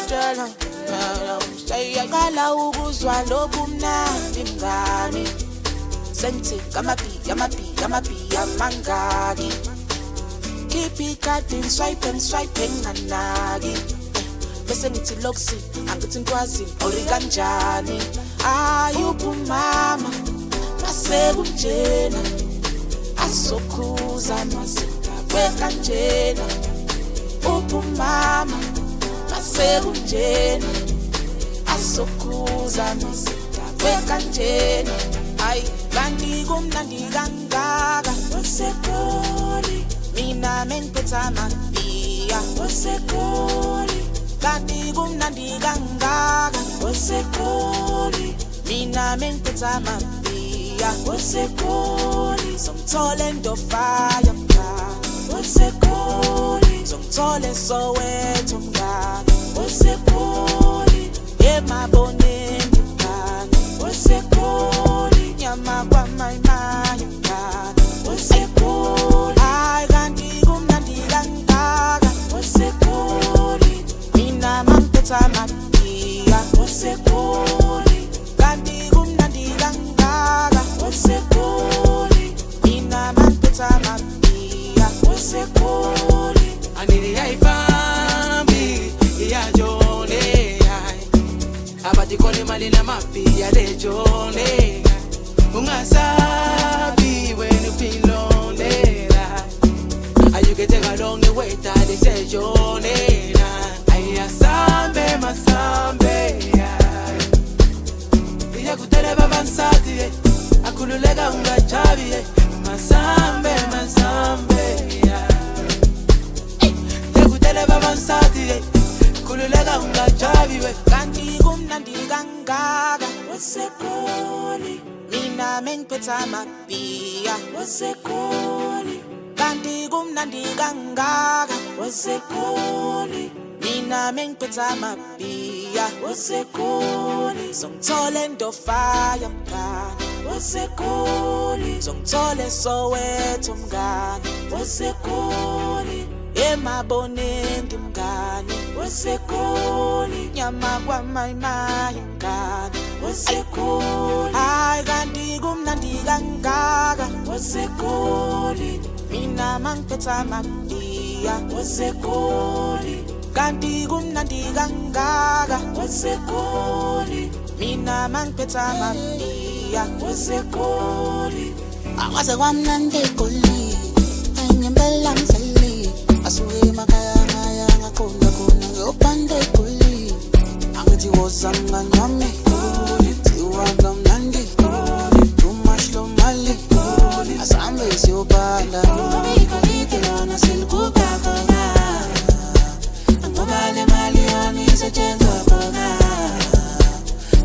tshela sayaqala ukuzwa lobumnandi mngani sengithi amapi amangaki keep it cutting swiping anaki bese ngithi loksi angithi ngikwazi uri kanjani ayuphumama masekunjena asokhuza masekwe kanjena uphumama masekunjena asokhuza masekwe kanjena ay kanti kumnandi kangaka usekoli mina mengiphetha amapiya usekoli kanti kumnandi kangaka usekoli mina mengiphetha amapiya usekoli somthole ndofaya mngani usekoli somthole Soweto mngani usekoli emaboneni mngani usekoli nyama kwa mayimayi mngani usekoli ay kanti kumnandi kangaka usekoli mina mangiphetha amapiya usekoli kanti kumnandi kangaka usekoli mina mangiphetha amapiya usekoli anili yaifambi iyajone abatikole mali na mapiya lejone ungasabi when you feel lonely you can take a long way that they say jone ayasambe masambe iyakutele babansati akululeka ungajabi masambe yakutele babansati kululeka ungajabi kanti kumnandi kangaka usekoli mina mengiphetha amapiya usekoli kanti kumnandi kangaka usekoli mina mengiphetha amapiya usekoli songithole ndofaya mngani usekoli songithole Soweto mngani usekoli emaboneni mngani usekoli nyama kwa mayimayi mngani usekoli ay kanti kumnandi kangaka usekoli mina mangiphetha amapiya usekoli kanti kumnandi kangaka usekoli mina mangiphetha amapiya usekoli akwase kwamnandi egoli ayingempela ngidlali asuke emakhaya ngaya ngakhona ngiyobhanda egoli angithi woza mngani wami thiwa kamnandi too much lo mali asambe siyobhanda igolide lona silikuba khona angoba le mali yona isetshenzwa khona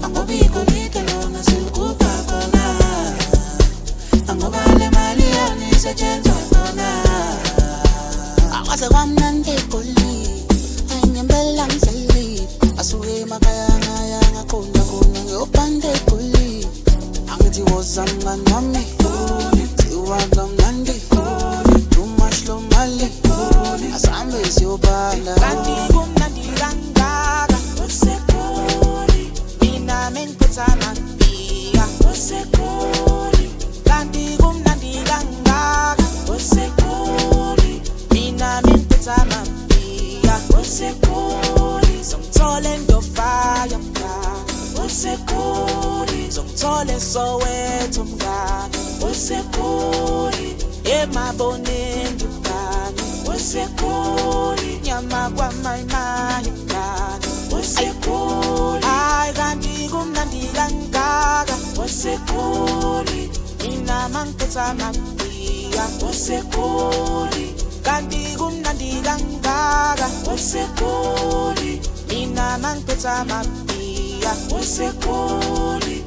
angoba igolide lona silikuba khona angoba le mali yona isetshenzwa khona akwase kwamnandi egoli ayingempela ngidlali asuke emakhaya ngaya ngakhona ngiyobhanda egoli angithi woza mngani wami thiwa kamnandi too much lo mali asambe siyobhanda kanti kumnandi kangaka usekoli mina mengiphetha amapiya usekoli kanti kumnandi kangaka usekoli mina mengiphetha amapiya usekoli songithole ndofaya mngani usekoli songithole Soweto mngani usekoli emaboneni mngani usekoli nyama kwa mayimayi mngani usekoli ay kanti kumnandi kangaka usekoli mina mangiphetha amapiya usekoli kanti kumnandi kangaka usekoli mina mangiphetha amapiya usekoli